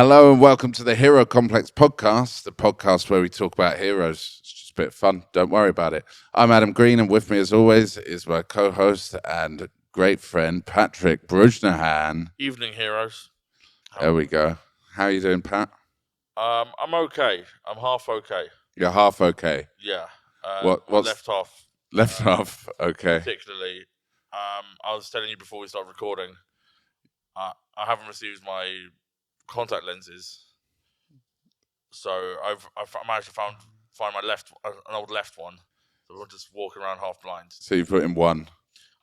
Hello and welcome to the Hero Complex podcast, the podcast where we talk about heroes. It's just a bit of fun. Don't worry about it. I'm Adam Green, and with me, as always, is my co-host and great friend, Patrick Brujnahan. Evening, heroes. There we go. How are you doing, Pat? I'm okay. I'm half okay. You're half okay. Yeah. What's left half? left half? Okay. Particularly, I was telling you before we started recording. I haven't received my contact lenses, so I've managed to find my an old left one. So we're just walking around half blind. So you put in one.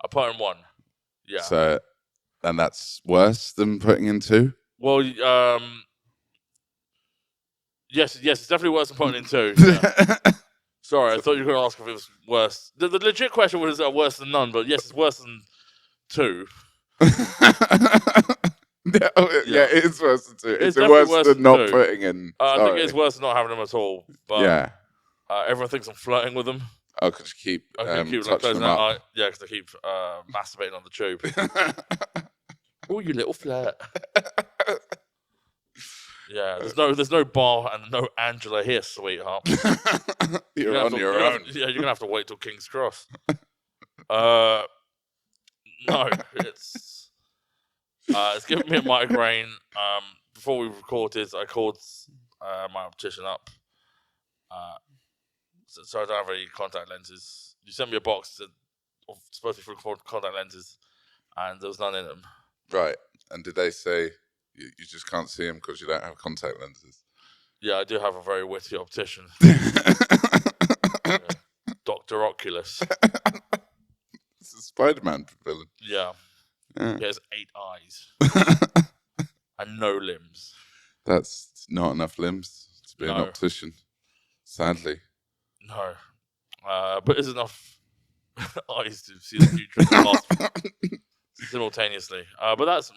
I put in one. Yeah. So, and that's worse than putting in two? Well, yes, it's definitely worse than putting in two. Yeah. Sorry, I thought you were going to ask if it was worse. The legit question was worse than none, but yes, it's worse than two. Yeah, it is worse than two. It's worse than not two. Putting in. I think it's worse than not having them at all. But yeah. Everyone thinks I'm flirting with them. Oh, because you keep touching them up. Yeah, because I keep masturbating on the tube. Oh, you little flirt. Yeah, there's no bar and no Angela here, sweetheart. You're on your own. You're gonna have to wait till King's Cross. No, it's giving me a migraine. Before we recorded, I called my optician up. So I don't have any contact lenses. You sent me a box supposed to be for contact lenses, and there was none in them. Right. And did they say you just can't see them because you don't have contact lenses? Yeah, I do have a very witty optician. Dr. Oculus. It's a Spider-Man villain. Yeah. He has 8 eyes. And no limbs. That's not enough limbs to be an optician, sadly. No. But there's enough eyes to see the future and the past simultaneously. But that's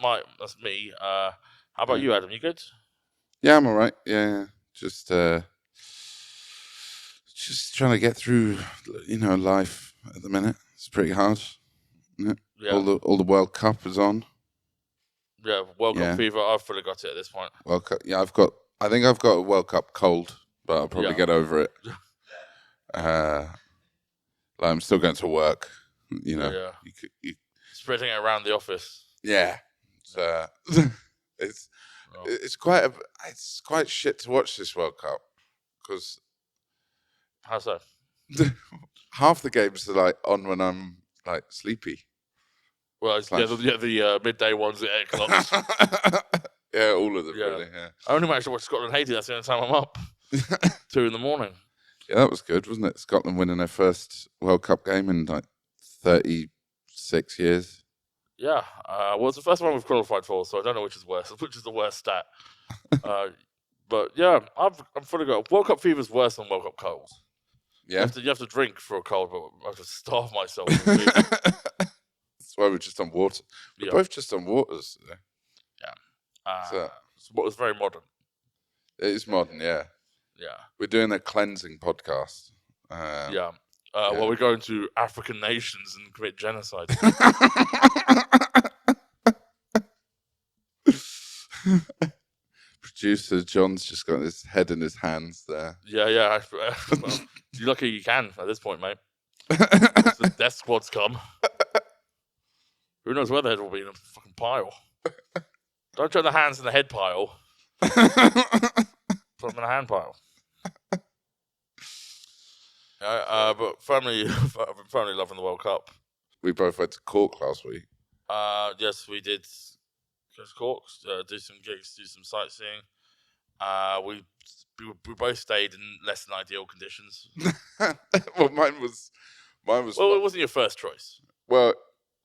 me. How about you, Adam? You good? Yeah, I'm all right. Yeah. Just trying to get through, life at the minute. It's pretty hard. Yeah. All the World Cup is on. Yeah, World Cup fever. I've fully got it at this point. World Cup. Yeah, I think I've got a World Cup cold, but I'll probably get over it. I'm still going to work. You spreading it around the office. Yeah. It's quite shit to watch this World Cup because. How so? Half the games are like on when I'm like sleepy. Well, the midday ones at 8 o'clock. Yeah, all of them really. Yeah. I only managed to watch Scotland Haiti. That's the only time I'm up. 2 in the morning. Yeah, that was good, wasn't it? Scotland winning their first World Cup game in like 36 years. Yeah, well, it's the first one we've qualified for, so I don't know which is worse. Which is the worst stat? But yeah, I'm fully got. World Cup fever is worse than World Cup cold. Yeah, you have to drink for a cold, but I have to starve myself. That's why we're just on water. We're both just on waters today. Yeah, so it's very modern. It is modern, yeah. Yeah, we're doing a cleansing podcast. Well, we're going to African nations and commit genocide. Producer John's just got his head in his hands there. Yeah. Well, you're lucky you can at this point, mate. The death squads come. Who knows where the head will be in a fucking pile? Don't turn the hands in the head pile. Put them in the hand pile. But I've been firmly loving the World Cup. We both went to Cork last week. Yes, we did. Go to Cork, do some gigs, do some sightseeing. We both stayed in less than ideal conditions. Well, mine was. Well, it wasn't your first choice. Well,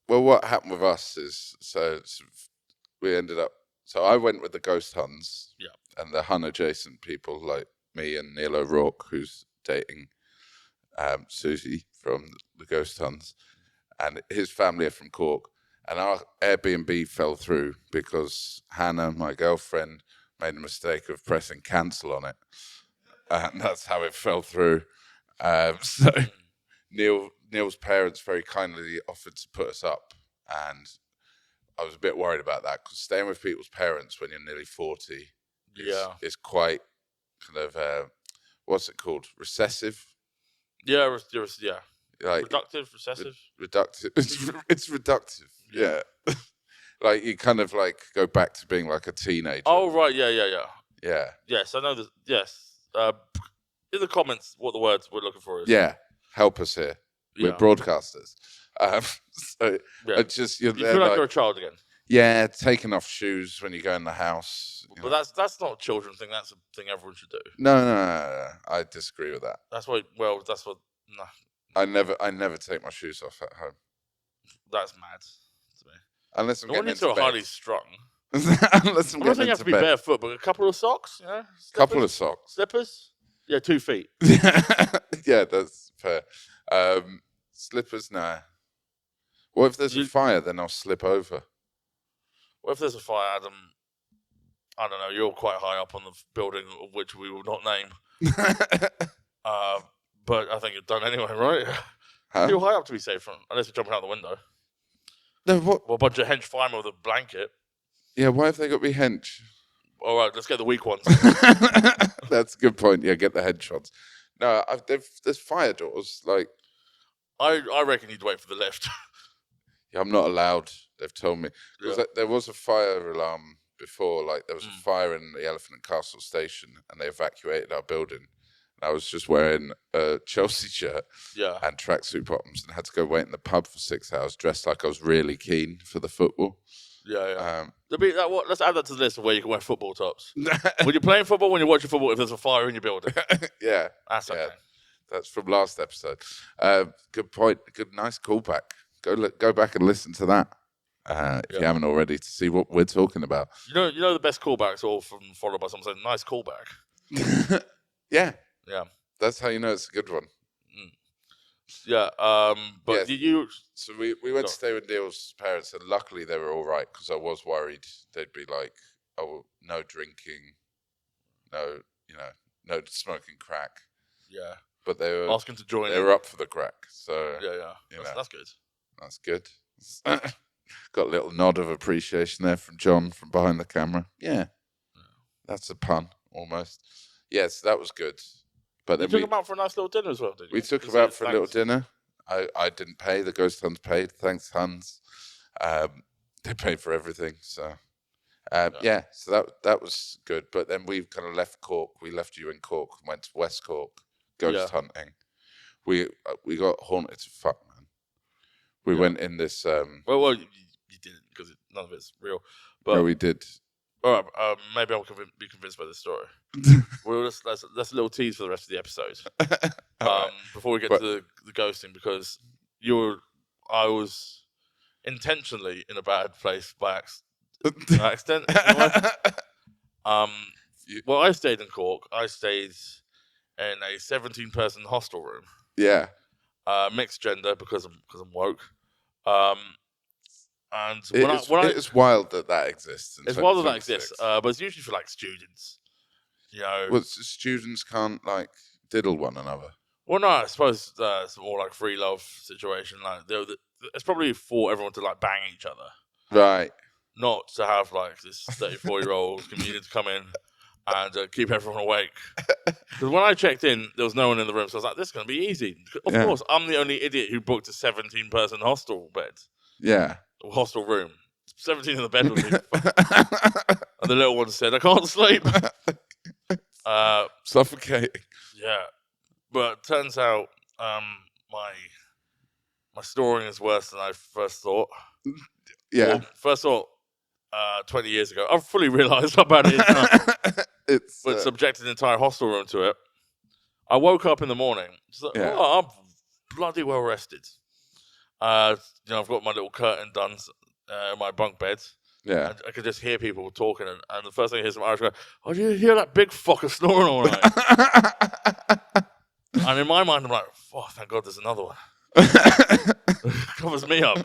what happened with us is we ended up. So I went with the Ghost Huns. Yeah. And the Hun adjacent people like me and Neil O'Rourke, who's dating Susie from the Ghost Huns, and his family are from Cork. And our Airbnb fell through because Hannah, my girlfriend, made a mistake of pressing cancel on it. And that's how it fell through. So Neil's parents very kindly offered to put us up. And I was a bit worried about that because staying with people's parents when you're nearly 40 is quite kind of what's it called? Recessive. Yeah, Like reductive, recessive. Reductive. It's reductive. Yeah. Like you kind of like go back to being like a teenager. Oh right, yeah. Yeah. Yes, I know this. Yes. In the comments, what the words we're looking for is. Yeah. Help us here. We're broadcasters. So Yeah. just you feel like you're a child again. Yeah, taking off shoes when you go in the house. But that's not a children thing. That's a thing everyone should do. No. I disagree with that. That's why. Well, that's what. Nah. I never take my shoes off at home. That's mad to me. Unless I'm getting into bed. highly strung. Unless I'm getting into bed. You have to be barefoot, but a couple of socks, you know? Couple of socks. Slippers? Yeah, 2 feet. Yeah, that's fair. Slippers, nah. What if there's a fire, then I'll slip over? What if there's a fire, Adam? I don't know, you're quite high up on the building, of which we will not name. But I think you're done anyway, right? Huh? You're high up to be safe from, unless you're jumping out the window. No, what? Well, a bunch of hench firemen with a blanket. Yeah, why have they got to be hench? All right, let's get the weak ones. That's a good point. Yeah, get the headshots. No, there's fire doors. Like, I reckon you'd wait for the lift. Yeah, I'm not allowed. They've told me because there was a fire alarm before. Like, there was a fire in the Elephant and Castle station, and they evacuated our building. And I was just wearing a Chelsea shirt and tracksuit bottoms, and had to go wait in the pub for 6 hours, dressed like I was really keen for the football. Yeah. Let's add that to the list of where you can wear football tops. When you're playing football, when you're watching football, if there's a fire in your building. Yeah. That's okay. That's from last episode. Good point. Nice callback. Go back and listen to that if you haven't already, to see what we're talking about. You know the best callbacks all followed by someone saying, nice callback. Yeah. Yeah. That's how you know it's a good one. Yeah, but you... So we went to stay with Neil's parents, and luckily they were all right, because I was worried they'd be like, oh, no drinking, no smoking crack. Yeah. But they were asking to join. They were up for the crack, so that's good. That's good. Got a little nod of appreciation there from John from behind the camera. Yeah. That's a pun almost. Yes, that was good. But then you took them out for a nice little dinner as well, didn't you? We took them out for a little dinner. I didn't pay. The Ghost Huns paid. Thanks, Huns. They paid for everything. So, so that was good. But then we kind of left Cork. We left you in Cork and went to West Cork, ghost hunting. We got haunted to fuck, man. We went in this... Well, you didn't, because none of it's real. But no, we did. All right, maybe I'll be convinced by this story. That's a little tease for the rest of the episode. Before we get to the ghosting, because I was intentionally in a bad place by accident. Well, I stayed in Cork. I stayed in a 17-person hostel room. Yeah. Mixed gender because I'm woke. And it's wild that exists. It's wild that exists, but it's usually for like students. You know, well, students can't like diddle one another. Well, no, I suppose it's more like free love situation. Like, it's probably for everyone to like bang each other, right? Not to have like this 34-year-old comedian to come in and keep everyone awake. Because when I checked in, there was no one in the room, so I was like, "This is going to be easy." Of course, I'm the only idiot who booked a 17-person hostel bed. Yeah. Hostel room. 17 in the bed with me. And the little one said, I can't sleep. Suffocating. Yeah. But turns out my snoring is worse than I first thought. Yeah. Well, first thought 20 years ago. I've fully realised how bad it is now. But subjected the entire hostel room to it. I woke up in the morning. I'm bloody well rested. I've got my little curtain done in my bunk bed. Yeah. I could just hear people talking, and the first thing I hear is some Irish go, "Oh, do you hear that big fucker snoring all night?" And in my mind, I'm like, "Oh, thank God, there's another one." Covers me up.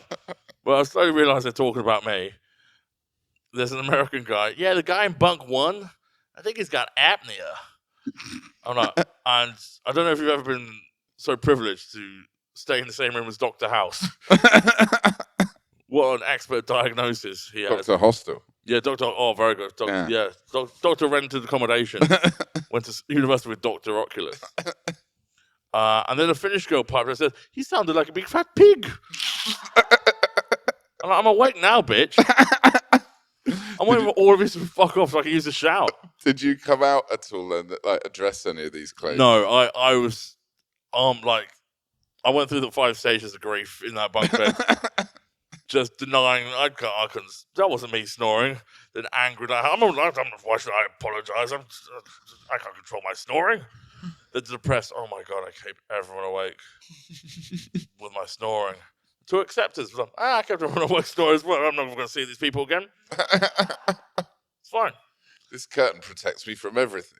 But I slowly realised they're talking about me. There's an American guy. Yeah, the guy in bunk 1, I think he's got apnea. I'm like, and I don't know if you've ever been so privileged to stay in the same room as Dr. House. What an expert diagnosis he has. Dr. Hostel. Yeah, Doctor. Oh, very good. Doctor rented accommodation. Went to university with Doctor Oculus. And then a Finnish girl piped and said, "He sounded like a big fat pig." I'm awake now, bitch. I'm waiting for all of you to fuck off so I can use the shout. Did you come out at all and like address any of these claims? No, I was like I went through the 5 stages of grief in that bunk bed. Just denying I couldn't. That wasn't me snoring. Then angry, like why should I apologize? I can't control my snoring. Then depressed. Oh my god, I kept everyone awake with my snoring. To acceptance, I kept everyone awake snoring as well. I'm not going to see these people again. It's fine. This curtain protects me from everything.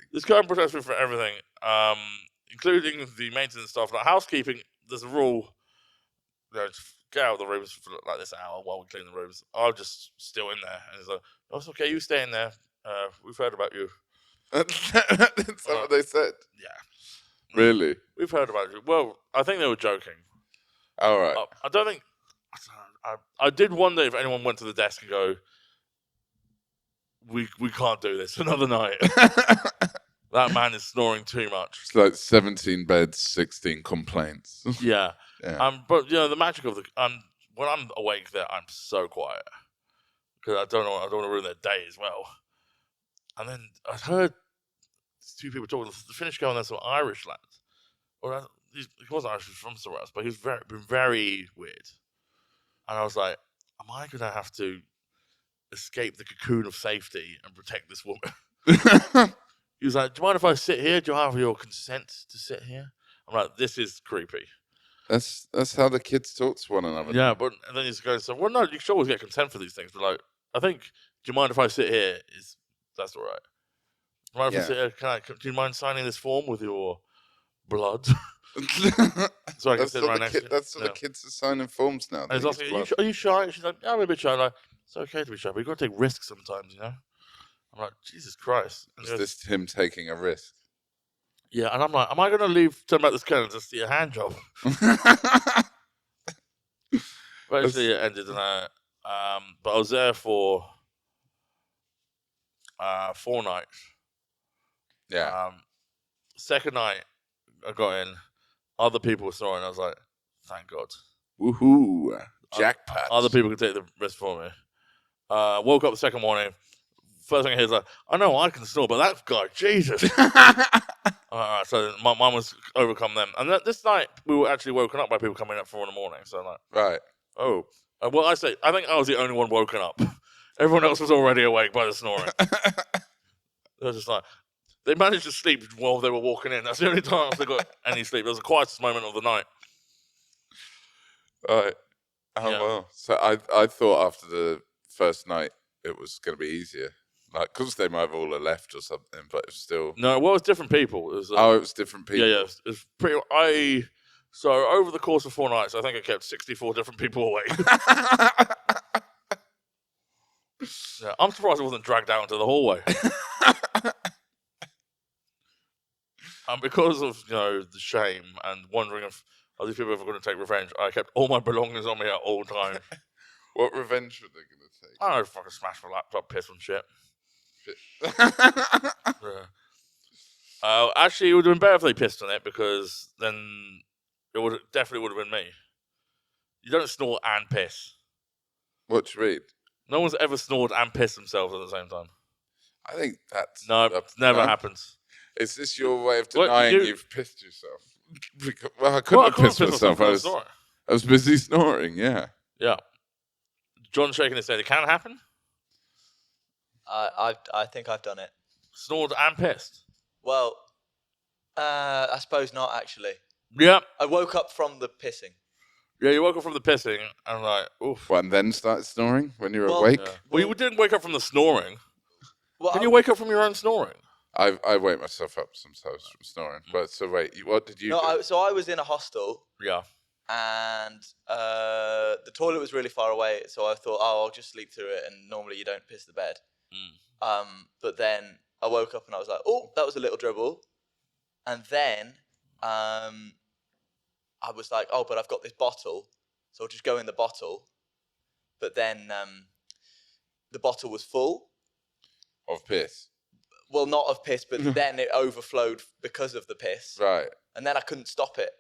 Including the maintenance stuff. Like housekeeping, there's a rule. Just get out of the rooms for like this hour while we clean the rooms. I'm just still in there. And it's like, "Oh, it's okay, you stay in there. We've heard about you." That's what they said? Yeah. Really? We've heard about you. Well, I think they were joking. All right. I don't think... I did wonder if anyone went to the desk and go, we can't do this another night. That man is snoring too much. It's like 17 beds, 16 complaints. Yeah. Yeah. But the magic of when I'm awake there, I'm so quiet because I don't want to ruin their day as well. And then I heard 2 people talking. The Finnish girl and then some Irish lads. Or he wasn't Irish, he was from somewhere else, but he was very weird. And I was like, am I going to have to escape the cocoon of safety and protect this woman? He was like, "Do you mind if I sit here? Do you have your consent to sit here?" I'm like, "This is creepy." That's how the kids talk to one another. Yeah, but and then he's going, "So, well, no, you should always get consent for these things." But like, I think, "Do you mind if I sit here?" That's all right. Do you mind if I sit here? Do you mind signing this form with your blood? So I can sit right next to you. That's what the kids are signing forms now. And he's asking, are you shy? She's like, "Yeah, I'm a bit shy." Like, it's okay to be shy, but you've got to take risks sometimes, you know? I'm like, Jesus Christ. And is this him taking a risk? Yeah, and I'm like, am I going to turn back this curtain to see a hand job? But actually, it ended in a... but I was there for 4 nights. Yeah. Second night, I got in. Other people were snoring. I was like, thank God. Woohoo. Jackpot. Other people could take the risk for me. Woke up the second morning. First thing I hear is like, I know I can snore, but that guy, Jesus. So my mum was overcome them. And this night, we were actually woken up by people coming up 4 a.m. So I'm like, right. Oh. Well, I think I was the only one woken up. Everyone else was already awake by the snoring. They were just like, they managed to sleep while they were walking in. That's the only time they got any sleep. It was the quietest moment of the night. Right. Oh, yeah. Well. So I thought after the first night it was going to be easier. Like, because they might have all left or something, but it's still... No, well, it was different people. It was, it was different people. Yeah. It was pretty... So, over the course of 4 nights, I think I kept 64 different people awake. Yeah, I'm surprised I wasn't dragged out into the hallway. Because of, the shame and wondering if these people are going to take revenge, I kept all my belongings on me at all times. What revenge were they going to take? I don't know, fucking smash my laptop, piss on shit. Actually, it would have been better if they pissed on it, because then it definitely would have been me. You don't snore and piss. What do you mean? No one's ever snored and pissed themselves at the same time. I think that's... No, never happens. Is this your way of denying you've pissed yourself? Well, I couldn't have pissed myself. I was busy snoring, yeah. Yeah. John's shaking his head. It can happen? I think I've done it. Snored and pissed? Well, I suppose not, actually. Yeah. I woke up from the pissing. Yeah, you woke up from the pissing, and like, oof. Well, and then started snoring when you were awake? Yeah. Well, you didn't wake up from the snoring. Well, Can you wake up from your own snoring? I wake myself up sometimes from snoring. But so wait, what did you do? So I was in a hostel. Yeah. And the toilet was really far away, so I thought, I'll just sleep through it, and normally you don't piss the bed. But then I woke up and I was like, oh, that was a little dribble. And then I was like, oh, but I've got this bottle, so I'll just go in the bottle. But then the bottle was full. Of piss. Well, not of piss, but then it overflowed because of the piss. Right. And then I couldn't stop it.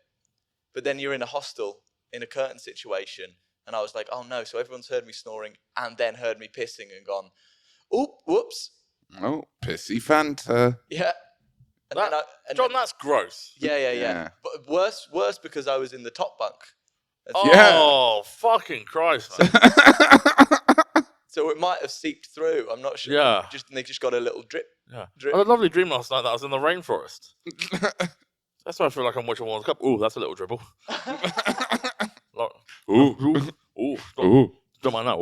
But then you're in a hostel, in a curtain situation. And I was like, oh no. So everyone's heard me snoring and then heard me pissing and gone, oh, whoops. Oh, pissy Fanta. Yeah. And John, that's gross. Yeah. But worse because I was in the top bunk. Oh, fucking Christ, man. So it might have seeped through. I'm not sure. Yeah. They just got a little drip. Yeah. Drip. I had a lovely dream last night that I was in the rainforest. That's why I feel like I'm watching World Cup. Ooh, that's a little dribble. Don't mind that.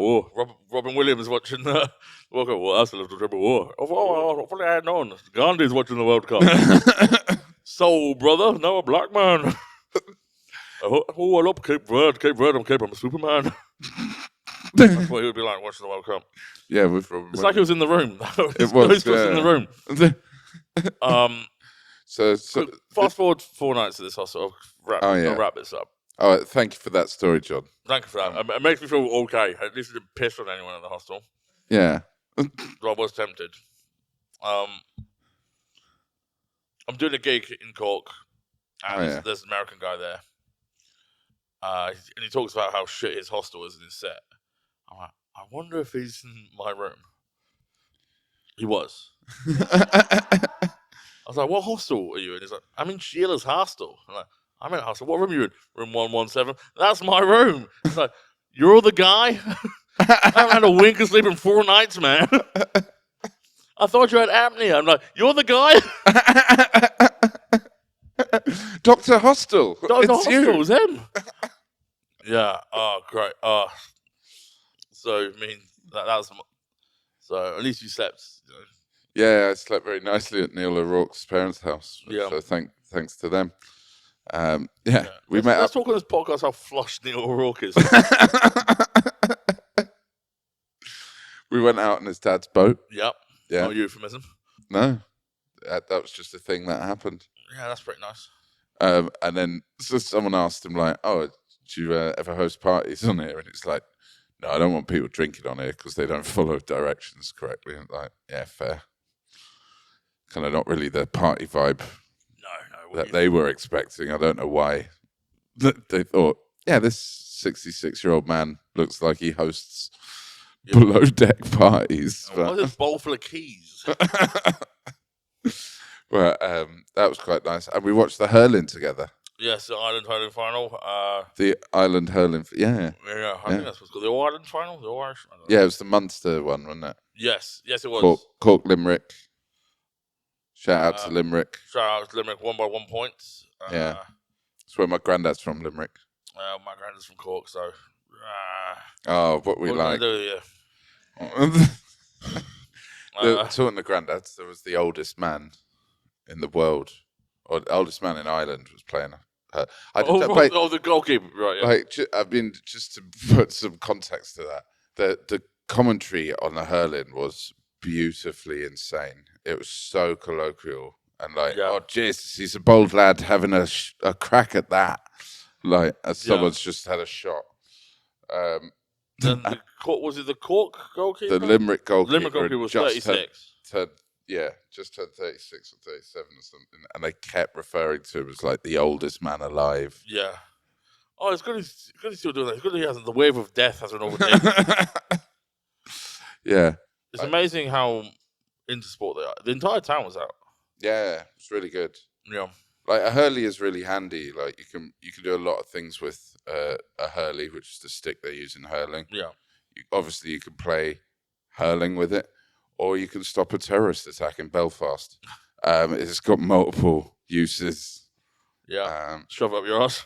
Robin Williams watching the World Cup. Well, that's a little dribble. Hopefully I had known. Gandhi's watching the World Cup. Soul brother, now a black man. I love Cape Verde. I'm a Superman. That's what he would be like watching the World Cup. Yeah, with Robin. It's like he was in the room. It was in the room. So fast forward 4 nights at this hospital. I'll wrap this up. Oh, thank you for that story, John. Thank you for that. It makes me feel okay. At least I didn't piss on anyone in the hostel. Yeah. I was tempted. I'm doing a gig in Cork, and there's an American guy there. And he talks about how shit his hostel is in his set. I'm like, I wonder if he's in my room. He was. I was like, what hostel are you in? He's like, I'm in Sheila's hostel. I'm like, I'm in a hostel. What room are you in? Room 117. That's my room. He's like, you're the guy? I haven't had a wink of sleep in 4 nights, man. I thought you had apnea. I'm like, you're the guy? Dr. Hostel. Dr. It's Hostel, you. it was him. Yeah. Oh, great. So, I mean, that was... So, at least you slept. You know. Yeah, I slept very nicely at Neil O'Rourke's parents' house. Yeah. So thanks to them. Let's talk on this podcast how flush Neil O'Rourke is. We went out on his dad's boat. Yep. Yeah. No euphemism. No, that was just a thing that happened. Yeah, that's pretty nice. And then someone asked him, like, oh, do you ever host parties on here? And it's like, no, I don't want people drinking on here because they don't follow directions correctly. And like, yeah, fair. Kind of not really the party vibe that they were expecting. I don't know why. They thought, yeah, this 66-year-old man looks like he hosts below deck parties. Why is it a bowl full of keys? But that was quite nice. And we watched the hurling together. Yes, the Ireland hurling final. The Ireland hurling, yeah. I think that's what's called. The Ireland final? The Irish? Yeah, it was the Munster one, wasn't it? Yes, it was. Cork Limerick. Shout out to Limerick. Shout out to Limerick, 1 by 1 points. Yeah. That's where my granddad's from, Limerick. My granddad's from Cork, so... what we like. Talking to granddads, there was the oldest man in the world, or the oldest man in Ireland was playing. The goalkeeper, right? Yeah. Just to put some context to that, the commentary on the hurling was beautifully insane. It was so colloquial and like, oh Jesus, he's a bold lad having a crack at that, like as someone's just had a shot. Then was it the Cork goalkeeper? The Limerick goalkeeper. Limerick goalkeeper was 36. Just turned 36 or 37 or something, and they kept referring to him as like the oldest man alive. Yeah. Oh, it's good he's still doing that. It's good he hasn't. The wave of death hasn't overtaken. Yeah. It's amazing how into sport they are. The entire town was out. Yeah, it's really good. Yeah. Like a hurley is really handy. Like you can do a lot of things with a hurley, which is the stick they use in hurling. Yeah. Obviously, you can play hurling with it, or you can stop a terrorist attack in Belfast. It's got multiple uses. Yeah. Shove up your ass.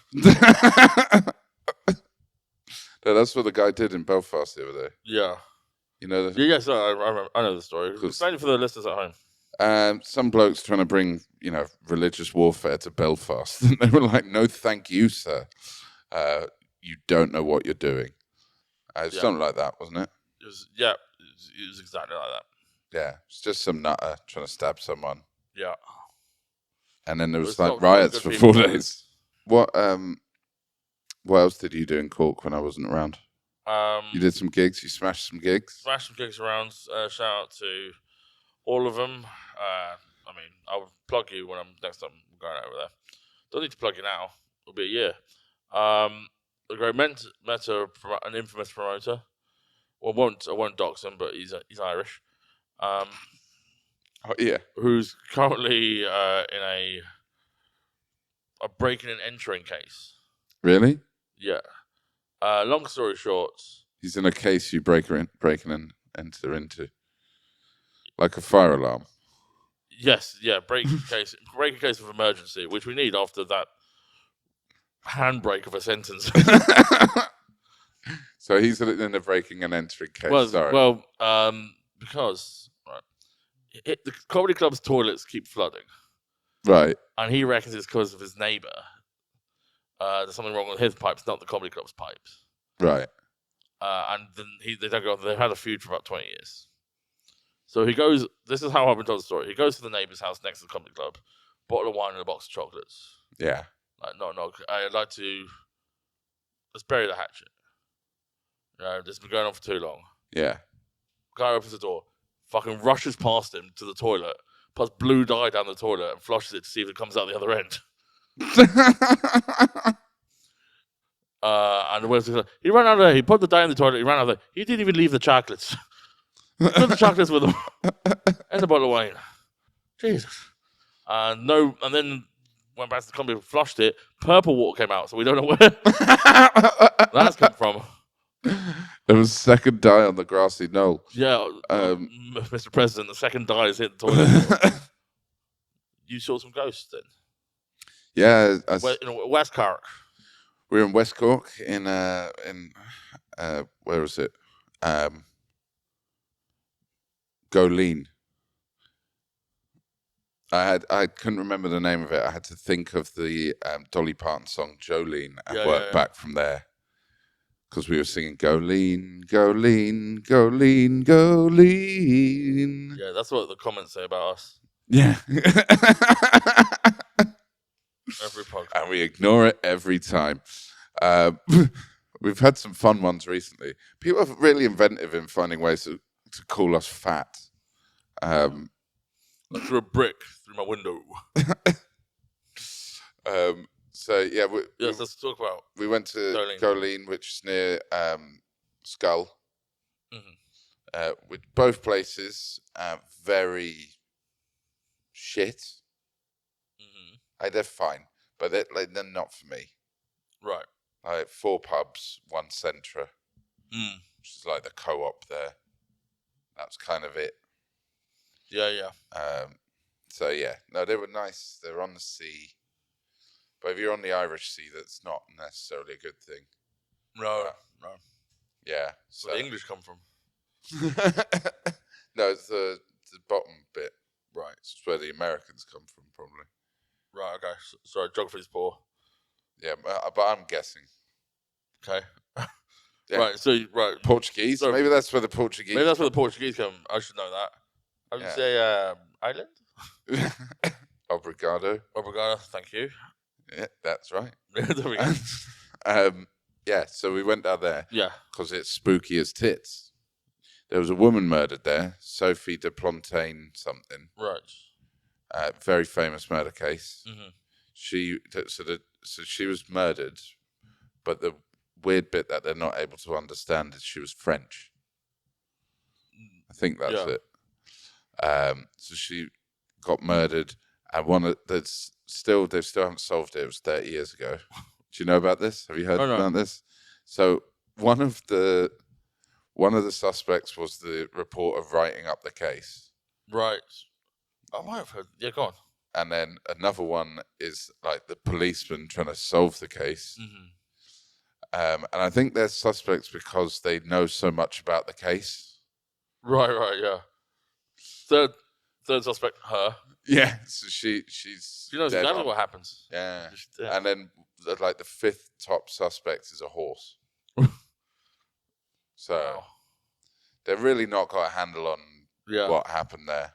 No, that's what the guy did in Belfast the other day. Yeah. You know? Yes, I know the story. Explain it for the listeners at home. Some blokes trying to bring, religious warfare to Belfast. And they were like, no, thank you, sir. You don't know what you're doing. Something like that, wasn't it? It was exactly like that. Yeah, it's just some nutter trying to stab someone. Yeah. And then there was like riots for 4 days. What else did you do in Cork when I wasn't around? You did some gigs. You smashed some gigs. Smashed some gigs around. Shout out to all of them. I mean, I'll plug you when next time I'm going over there. Don't need to plug you now. It'll be a year. The great met an infamous promoter. Well, I won't dox him, but he's Irish. Oh yeah. Who's currently in a breaking and entering case. Really? Yeah. Long story short, he's in a case you break and enter into, like a fire alarm. Yes, yeah, break a case of emergency, which we need after that handbrake of a sentence. So he's in a breaking and entering case. Because the comedy club's toilets keep flooding, right, and he reckons it's because of his neighbour. There's something wrong with his pipes, not the comedy club's pipes. Right. And then they don't go. They've had a feud for about 20 years. So he goes. This is how I've been told the story. He goes to the neighbour's house next to the comedy club, bottle of wine and a box of chocolates. Yeah. Like, no, I'd like to. Let's bury the hatchet. This has been going on for too long. Yeah. Guy opens the door, fucking rushes past him to the toilet, puts blue dye down the toilet and flushes it to see if it comes out the other end. And he ran out of there. He put the dye in the toilet. He ran out of there. He didn't even leave the chocolates. He took the chocolates with him and the bottle of wine. Jesus. And then went back to the company, flushed it. Purple water came out, so we don't know where that's come from. There was second dye on the grassy knoll. Yeah, Mr. President, the second dye is hit the toilet. You saw some ghosts then? Yeah, in West Cork. We were in West Cork in where was it? Goleen. I couldn't remember the name of it. I had to think of the Dolly Parton song Jolene and work back from there. Because we were singing Go Lean, Go Lean, Go Lean, Go Lean. Yeah, that's what the comments say about us. Yeah. Every podcast. And we ignore it every time. We've had some fun ones recently. People are really inventive in finding ways to call us fat. I threw a brick through my window. So yeah, let's talk about. We went to Goleen, which is near Skull. Mm-hmm. With both places very shit. Mm-hmm. They're fine, but they're not for me. Right. Like 4 pubs, 1 Centra, which is like the co-op there. That's kind of it. Yeah. So yeah, no, they were nice. They're on the sea. But if you're on the Irish Sea, that's not necessarily a good thing. No. Yeah. So where the English come from? No, it's the bottom bit. Right. It's where the Americans come from, probably. Right, okay. Sorry, geography's poor. Yeah, but I'm guessing. Okay. Yeah. Right. Portuguese? So, maybe that's where the Portuguese Maybe that's where the Portuguese come. I should know that. I would say island? Obrigado. Obrigado, thank you. Yeah, that's right. There we go. Yeah, so we went down there. Yeah. Because it's spooky as tits. There was a woman murdered there, Sophie de Plantain something. Right. Very famous murder case. Mm-hmm. So she was murdered, but the weird bit that they're not able to understand is she was French. I think that's it. So she got murdered, and they still haven't solved it. It was 30 years ago. Do you know about this? Have you heard about this? So one of the suspects was the reporter writing up the case. Right. I might have heard. Yeah, go on. And then another one is like the policeman trying to solve the case. Mm-hmm. And I think they're suspects because they know so much about the case. Right, yeah. Third suspect, her. Yeah, so she's. She knows exactly what happens. Yeah. And then the 5th top suspect is a horse. So they've really not got a handle on what happened there.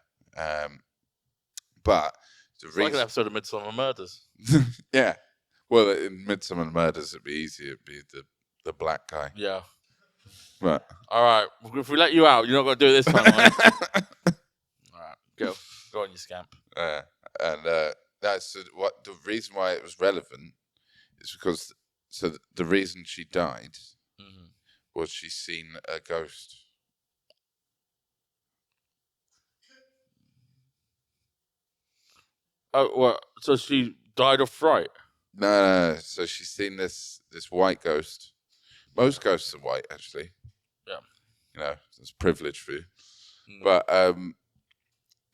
But it's like an episode of Midsummer Murders. Yeah. Well, in Midsummer Murders, it'd be easy. It'd be the black guy. Yeah. Right. All right. If we let you out, you're not going to do it this time, are you? All right. Go on, you scamp. And that's what the reason why it was relevant is because the reason she died was she seen a ghost. Oh, well, so she died of fright? No. So she's seen this white ghost. Most ghosts are white, actually. Yeah. It's a privilege for you. But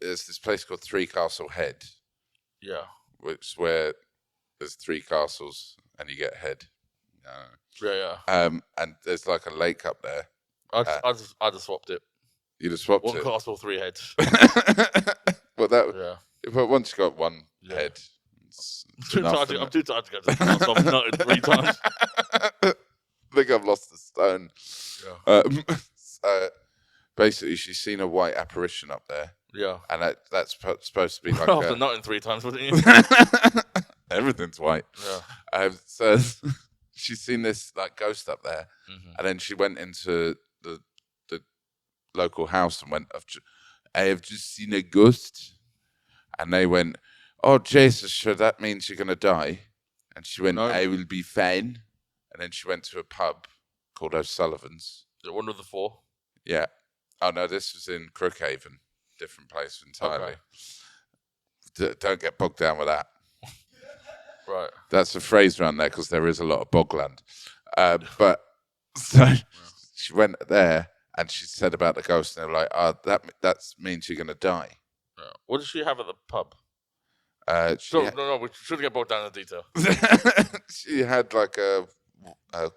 there's this place called Three Castle Head. Yeah. Which is where there's 3 castles and you get head. Yeah. And there's like a lake up there. I just swapped it. You just swapped 1 it. castle, 3 heads. Well, Yeah. But once you got 1 head, I'm too tired to go to the castle. I've nutted 3 times. I think I've lost the stone. Yeah. So basically, she's seen a white apparition up there. Yeah. And that's supposed to be like after nutting 3 times, wasn't you? Everything's white. Yeah. So she's seen this like ghost up there, and then she went into the local house and went, "I have just seen a ghost," and they went, "Oh Jesus, sure that means you're gonna die," and she went, No. "I will be fine," and then she went to a pub called O'Sullivan's. Is it one of the 4? Yeah. Oh no, this was in Crookhaven, different place entirely. Okay. Don't get bogged down with that. Right. That's a phrase around there because there is a lot of bogland. But so she went there and she said about the ghost, and they were like, "Oh, that means you're gonna die." Yeah. What did she have at the pub? No, we shouldn't get bogged down in the detail. she had like a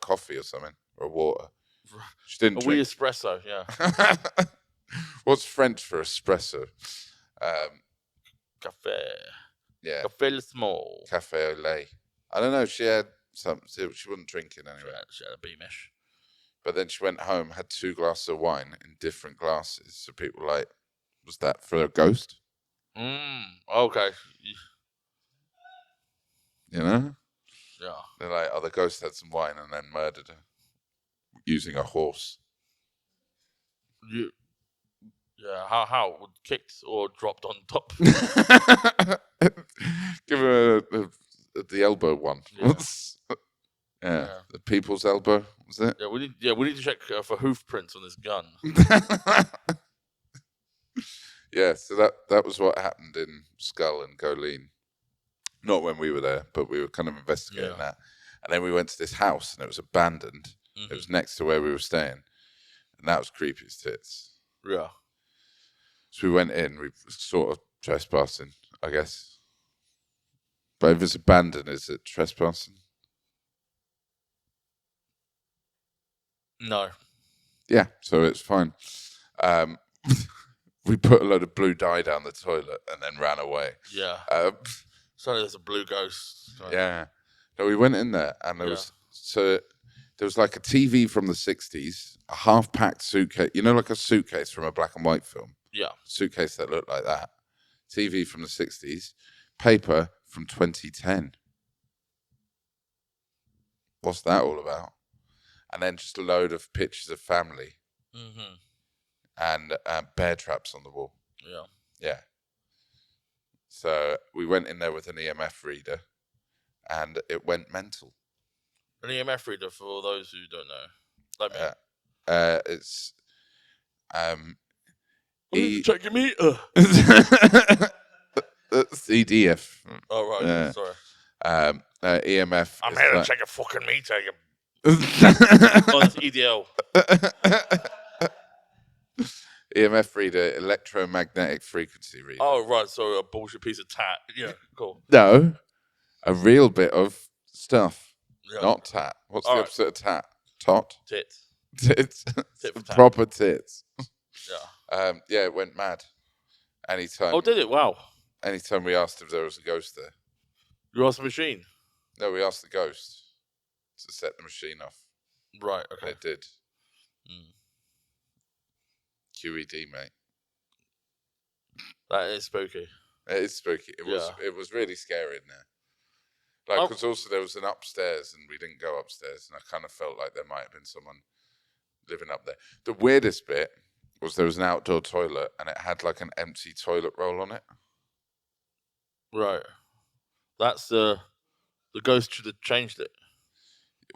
coffee or something or water. She didn't drink. Wee espresso, yeah. What's French for espresso? Café. Yeah. Café le small. Cafe au lait. I don't know. She had something. She wasn't drinking anyway. She had a beamish. But then she went home, had 2 glasses of wine in different glasses. So people were like, "Was that for a ghost?" Okay. You know? Yeah. They're like, "Oh, the ghost had some wine and then murdered her using a horse." Yeah. How? Kicked or dropped on top? Give her the elbow one. Yeah. Yeah. The people's elbow, was it? Yeah, we need to check for hoof prints on this gun. Yeah, so that was what happened in Skull and Goleen. Not when we were there, but we were kind of investigating that. And then we went to this house, and it was abandoned. It was next to where we were staying, and that was creepy as tits. Yeah. So we went in. We sort of trespassing, I guess. But if it's abandoned, is it trespassing? No. Yeah, so it's fine. We put a load of blue dye down the toilet and then ran away. Yeah. So there's a blue ghost. Right. Yeah. No, we went in there and there was like a TV from the 60s, a half-packed suitcase, like a suitcase from a black and white film. Yeah. Suitcase that looked like that. TV from the 60s, paper from 2010. What's that all about? And then just a load of pictures of family. And bear traps on the wall. Yeah. Yeah. So we went in there with an EMF reader, and it went mental. An EMF reader, for those who don't know, like me. It's check your meter. EDF. Oh right, sorry. EMF. I'm here to check your fucking meter. Oh, that's EDL. EMF reader, electromagnetic frequency reader. Oh, right. So a bullshit piece of tat. Yeah, cool. No, a real bit of stuff. Yeah. Not tat. What's the opposite of tat? Tot? Tits. Tits. Tit for tat. Proper tits. Yeah. Yeah, it went mad. Anytime. Oh, did it? Wow. Anytime we asked if there was a ghost there. You asked the machine? No, we asked the ghost to set the machine off. Right, okay. And it did. QED, mate. That is spooky. It is spooky. It was really scary in there. Like, because also there was an upstairs and we didn't go upstairs, and I kind of felt like there might have been someone living up there. The weirdest bit was there was an outdoor toilet and it had like an empty toilet roll on it. Right. That's the ghost should have changed it.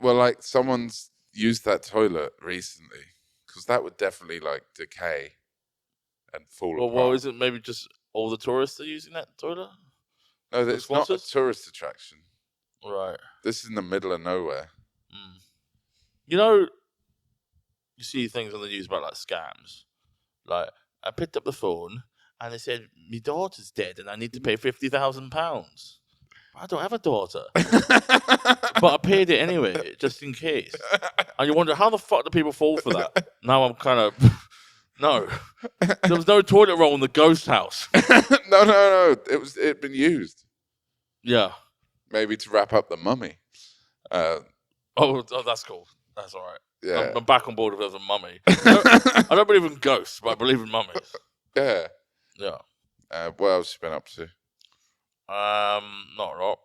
Well, like someone's used that toilet recently because that would definitely like decay and fall apart. Well, is it maybe just all the tourists are using that toilet? No, it's not a tourist attraction. Right. This is in the middle of nowhere. You know, you see things on the news about like scams. Like, I picked up the phone and they said, my daughter's dead and I need to pay £50,000. I don't have a daughter. But I paid it anyway, just in case. And you wonder, how the fuck do people fall for that? Now I'm kind of... No. There was no toilet roll in the ghost house. No. It'd been used. Yeah. Maybe to wrap up the mummy. Oh, that's cool. That's all right. Yeah. I'm back on board if there's a mummy. I don't believe in ghosts, but I believe in mummies. Yeah. Yeah. What else you been up to? Not a lot.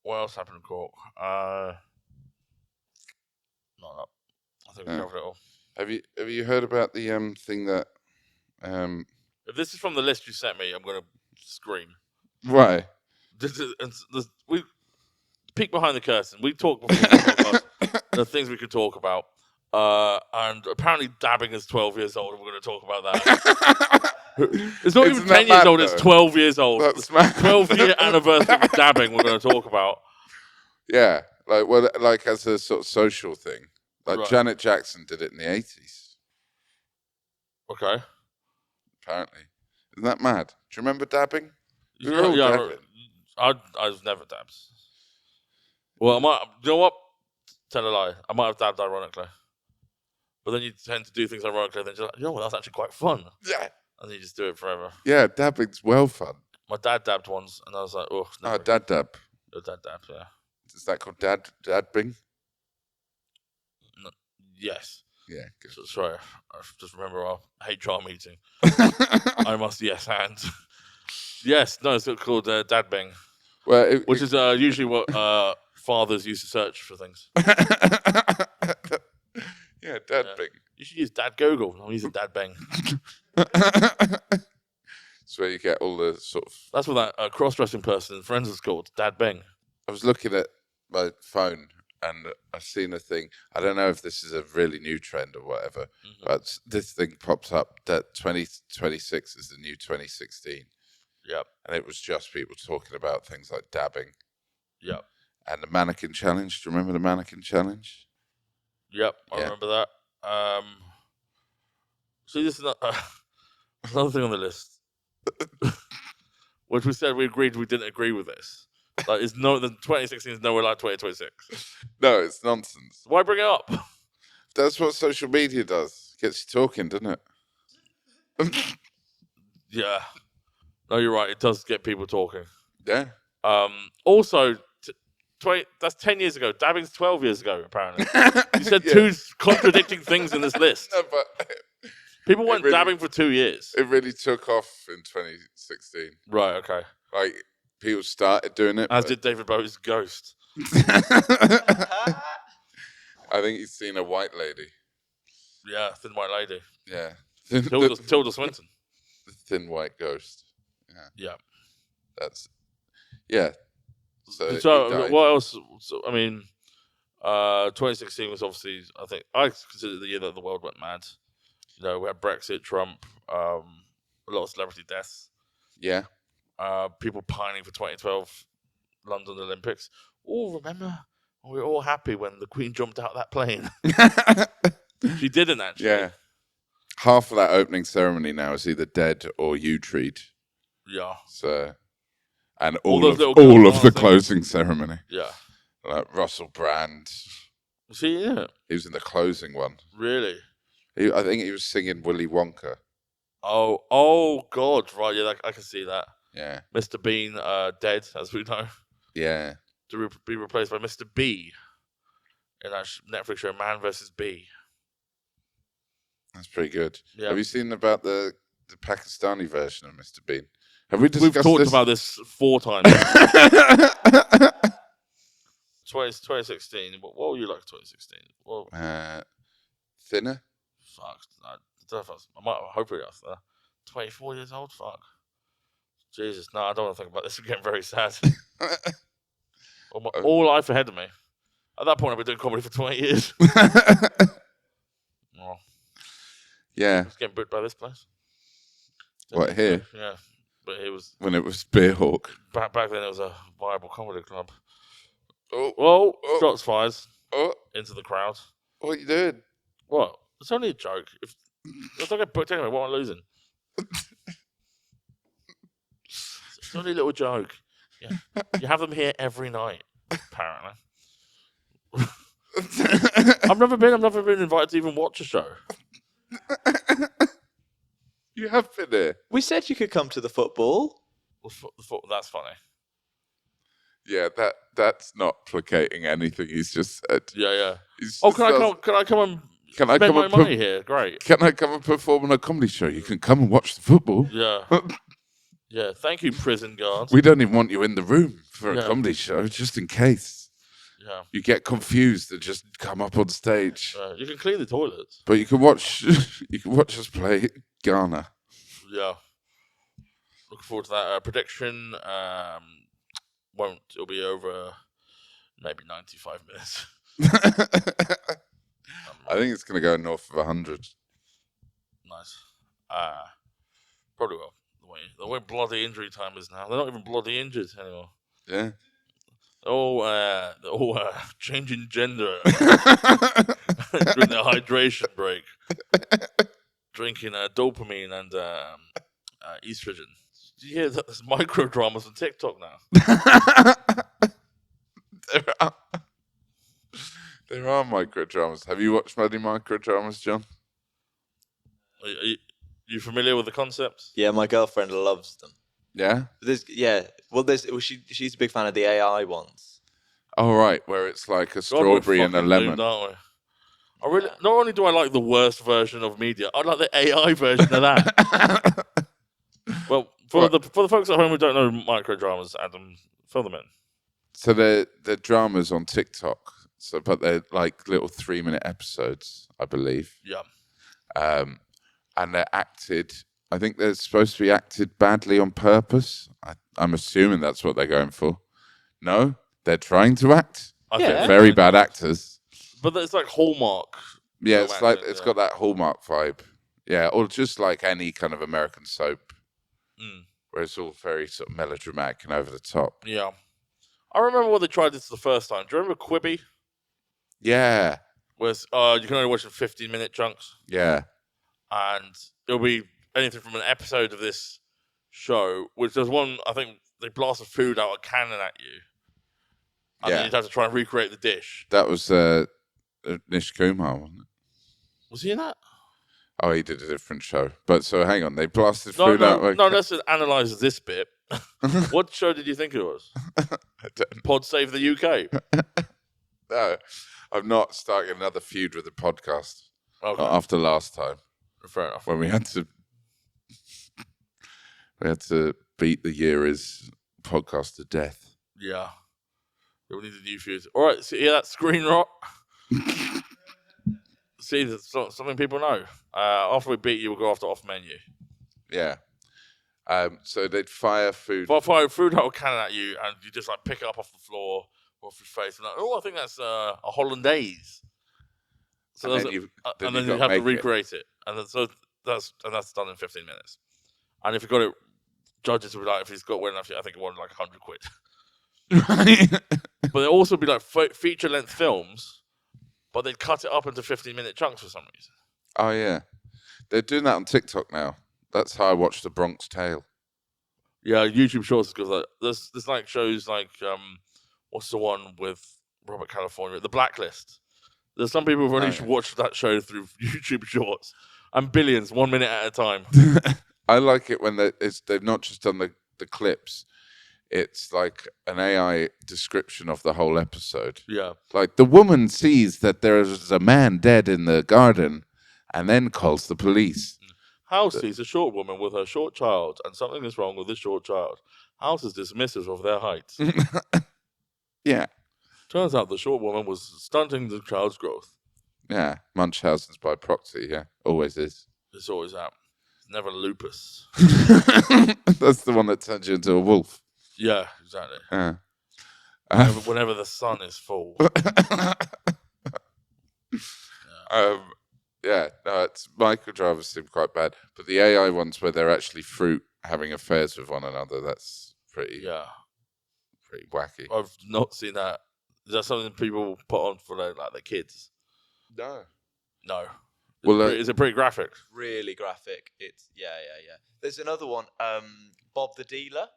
What else happened in Cork? Not a lot. I think we covered it all. Have you heard about the thing that If this is from the list you sent me, I'm gonna scream. Why? We peek behind the curtain. We talked before the podcast, the things we could talk about. And apparently dabbing is 12 years old, and we're going to talk about that. It's not even 10 years old, it's 12 years old. That's mad. 12-year anniversary of dabbing we're going to talk about. Yeah, like as a sort of social thing. Like right. Janet Jackson did it in the 80s. Okay. Apparently. Isn't that mad? Do you remember dabbing? We were all dabbing. I've never dabbed. Well, I might. You know what? Tell a lie. I might have dabbed ironically. But then you tend to do things ironically, and then you're like, you know what, that's actually quite fun. Yeah. And you just do it forever. Yeah, dabbing's well fun. My dad dabbed once, and I was like, oh. Oh, dad dab. Oh, dad dab, yeah. Is that called dabbing? No, yes. Yeah, good. So, sorry, I just remember our HR meeting. I must yes and. Yes, no, it's called dadbing. Well, which is usually what fathers use to search for things. Yeah, dadbing. You should use Dad Google. I'm using dadbang. It's where you get all the sort of... That's what that cross-dressing person in Friends is called, dadbang. I was looking at my phone and I've seen a thing. I don't know if this is a really new trend or whatever, but this thing pops up that 2026 is the new 2016. Yep. And it was just people talking about things like dabbing. Yep. And the mannequin challenge. Do you remember the mannequin challenge? Yep, I remember that. See, this is another thing on the list. Which we said we agreed we didn't agree with this. Like, the 2016 is nowhere like 2026. No, it's nonsense. Why bring it up? That's what social media does. Gets you talking, doesn't it? Yeah. No, you're right. It does get people talking. Yeah. Also, that's 10 years ago. Dabbing's 12 years ago, apparently. You said two contradicting things in this list. No, but people went dabbing for 2 years. It really took off in 2016. Right, okay. Like, people started doing it. As did David Bowie's Ghost. I think he's seen a white lady. Yeah, thin white lady. Yeah. Tilda Swinton. The thin white ghost. Yeah. That's... Yeah. So what else? So, I mean, 2016 was obviously, I consider the year that the world went mad. You know, we had Brexit, Trump, a lot of celebrity deaths. Yeah. People pining for 2012 London Olympics. Oh, remember? We were all happy when the Queen jumped out of that plane. She didn't, actually. Yeah. Half of that opening ceremony now is either dead or U-treed. Yeah. So... And all of the closing ceremony. Yeah. Like Russell Brand. Was he in it? He was in the closing one. Really? I think he was singing Willy Wonka. Oh God. Right, yeah, I can see that. Yeah. Mr. Bean, dead, as we know. Yeah. To be replaced by Mr. B in that Netflix show, Man vs. Bee. That's pretty good. Yeah. Have you seen about the Pakistani version of Mr. Bean? Have we discussed We've talked about this 4 times. 2016. What were you like 2016? Well, thinner. Fuck. I don't know if I might hopefully I was 24 years old. Fuck. Jesus, no, I don't want to think about this. I'm getting very sad. All life ahead of me. At that point, I've been doing comedy for 20 years. Oh, Yeah. I was getting booked by this place. What, here? Yeah, but it was When it was Spearhawk. back then. It was a viable comedy club. Oh, Whoa! oh, Shots fired oh, into the crowd. what are you doing? What? It's only a joke. If I get booked anyway, what am I losing? It's only a little joke. Yeah, you have them here every night, apparently. I've never been invited to even watch a show. You have been there. We said you could come to the football. That's funny. Yeah, that's not placating anything. He's just said. Yeah. He's Oh, just can I come and Can I spend come my and money here? Great. Can I come and perform on a comedy show? You can come and watch the football. Yeah. Yeah. Thank you, prison guards. We don't even want you in the room for a Yeah. comedy show, just in case. Yeah. You get confused and just come up on stage. You can clean the toilets. But you can watch us play Ghana. Yeah. Looking forward to that prediction. It'll be over maybe 95 minutes. I think it's going to go north of 100. Nice. Probably will. The way bloody injury time is now. They're not even bloody injured anymore. Yeah. They're all changing gender during their hydration break. Drinking dopamine and estrogen. Do you hear that there's micro dramas on TikTok now? There are micro dramas. Have you watched many micro dramas, John? Are you familiar with the concept? Yeah, my girlfriend loves them. Yeah. She's a big fan of the AI ones. Oh, right, where it's like a strawberry and a lemon. Aren't we? I really, not only do I like the worst version of media, I like the AI version of that. Well, for the folks at home who don't know micro dramas, Adam, fill them in. So they're dramas on TikTok. But they're like little 3-minute episodes, I believe. Yeah. And they're acted. I think they're supposed to be acted badly on purpose. I'm assuming that's what they're going for. No, they're trying to act. Yeah. They're very bad actors. But it's like Hallmark. Yeah, it's like it's got that Hallmark vibe. Yeah, or just like any kind of American soap, where it's all very sort of melodramatic and over the top. Yeah. I remember when they tried this the first time. Do you remember Quibi? Yeah. Where you can only watch in 15-minute chunks. Yeah. And it'll be anything from an episode of this show, which there's one, I think they blast the food out a cannon at you. And then you'd have to try and recreate the dish. That was Nish Kumar, wasn't it? Was he in that? Oh, he did a different show. But so hang on, they blasted food out. No, let's analyse this bit. What show did you think it was? I don't know. Pod Save the UK? No, I'm not starting another feud with the podcast. Okay. Not after last time. Fair enough. When we had to beat the Year Is podcast to death. Yeah. We need a new feud. All right, so that screen rot? See, that's something people know. After we beat you, we'll go after off menu. Yeah. So they'd fire food. Fire food out a cannon at you, and you just like pick it up off the floor, off your face, and like, I think that's a hollandaise. So and then you have to recreate it, and that's done in 15 minutes. And if you got it, judges will be like, if he's got well enough, I think he wanted like 100 quid. Right. But they'll also be like feature length films, but they'd cut it up into 15-minute chunks for some reason. Oh yeah, they're doing that on TikTok now. That's how I watched The Bronx Tale. Yeah, YouTube Shorts is good. Like, there's like shows like what's the one with Robert California, The Blacklist. There's some people who've only watched that show through YouTube Shorts, and billions 1 minute at a time. I like it when they've not just done the clips. It's like an AI description of the whole episode. Yeah. Like, the woman sees that there is a man dead in the garden and then calls the police. House sees a short woman with her short child, and something is wrong with this short child. House is dismissive of their height. Yeah. Turns out the short woman was stunting the child's growth. Yeah, Munchausen's by proxy. Yeah, always is. It's always that. It's never lupus. That's the one that turns you into a wolf. Yeah, exactly. Yeah. Whenever the sun is full. Yeah, no, it's microdrivers seem quite bad, but the AI ones where they're actually fruit having affairs with one another, that's pretty wacky. I've not seen that. Is that something people put on for their kids? No. Well, is it pretty graphic? Really graphic. It's yeah. There's another one, Bob the Dealer.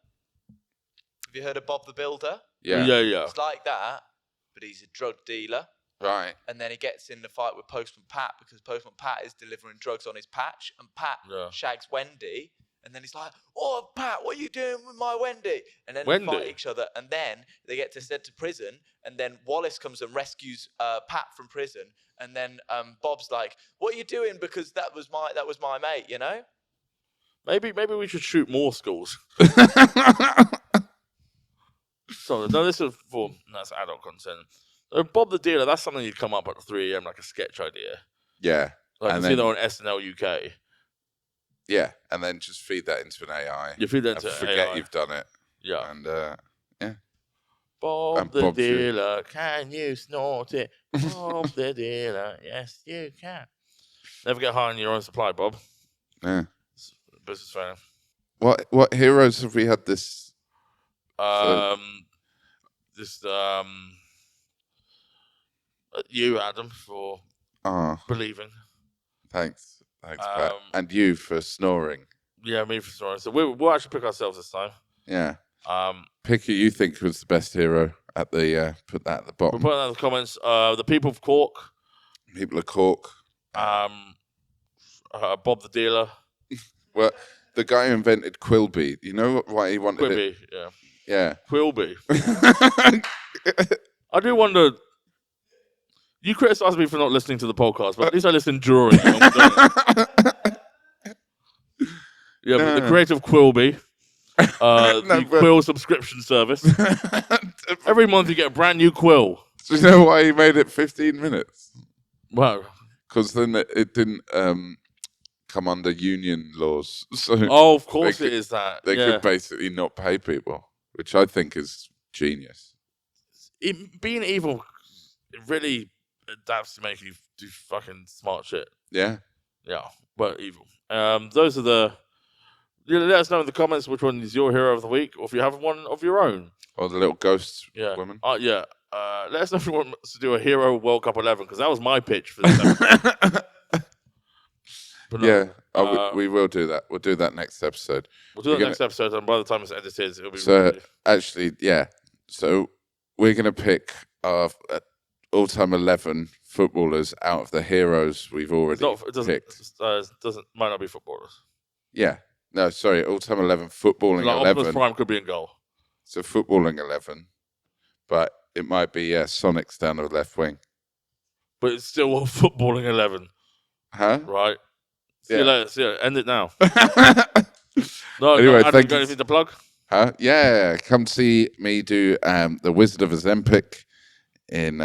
Have you heard of Bob the Builder? Yeah. It's like that, but he's a drug dealer. Right. And then he gets in the fight with Postman Pat because Postman Pat is delivering drugs on his patch, and Pat shags Wendy. And then he's like, "Oh, Pat, what are you doing with my Wendy?" And then they fight each other, and then they get sent to prison. And then Wallace comes and rescues Pat from prison. And then Bob's like, "What are you doing? Because that was my mate, you know." Maybe we should shoot more schools. So no, this is that's adult content. Bob the Dealer, that's something you'd come up at 3 a.m. like a sketch idea. Yeah. Like you see that on SNL UK. Yeah, and then just feed that into an AI. You feed that into forget AI. you've done it. Yeah. And yeah. Bob the Dealer, can you snort it? Bob the Dealer, yes you can. Never get high on your own supply, Bob. Yeah. Business fan. What heroes have we had this? You, Adam, for believing. Thanks, Pat. And you for snoring. Yeah, me for snoring. So we'll actually pick ourselves this time. Yeah. Pick who you think was the best hero at the put that at the bottom. We'll put that in the comments. The people of Cork. People of Cork. Bob the Dealer. Well, the guy who invented Quilby. You know why he wanted Quilby, it? yeah. Yeah. Quilby. I do wonder. You criticise me for not listening to the podcast, but at least I listened during. Yeah, but the creator of Quilby, the quill subscription service. Every month you get a brand new quill. Do you know why he made it 15 minutes? Wow. Because then it didn't come under union laws. So of course it is that. They could basically not pay people, which I think is genius. Being evil, it really adapts to make you do fucking smart shit. Yeah. Yeah, but evil. Those are the... let us know in the comments which one is your hero of the week, or if you have one of your own. Or the little ghost woman. Yeah. Let us know if you want us to do a Hero World Cup 11, because that was my pitch for this episode. We will do that. We'll do that next episode. We'll do that next episode, and by the time it's edited, it'll be... actually, yeah. So we're going to pick our all-time 11 footballers out of the heroes we've already picked. Might not be footballers. Yeah. No, sorry. All-time 11 footballing 11. Optimus Prime could be in goal. So footballing 11. But it might be Sonic's down the left wing. But it's still a footballing 11. Huh? Right. See you later. See you later. End it now. Anyway, Adam, you got anything to plug? Huh? Yeah. Come see me do The Wizard of Ozempic in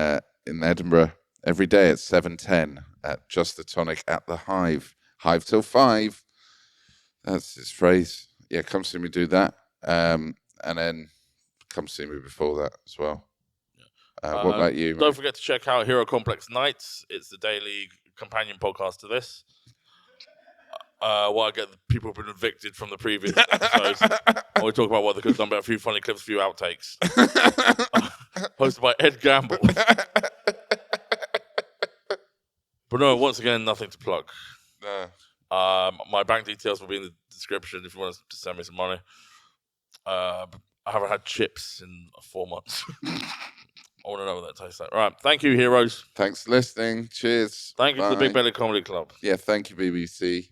Edinburgh every day at 7:10 at Just the Tonic at the Hive. Hive till 5. That's his phrase. Yeah, come see me do that. And then come see me before that as well. What about you? Don't forget to check out Hero Complex Nights. It's the daily companion podcast to this. While I get the people who've been evicted from the previous episodes. While we talk about what they could have done, but a few funny clips, a few outtakes. Hosted by Ed Gamble. But no, once again, nothing to plug. No. My bank details will be in the description if you want to send me some money. I haven't had chips in 4 months. I want to know what that tastes like. All right. Thank you, heroes. Thanks for listening. Cheers. Thank you to the Big Belly Comedy Club. Yeah, thank you, BBC.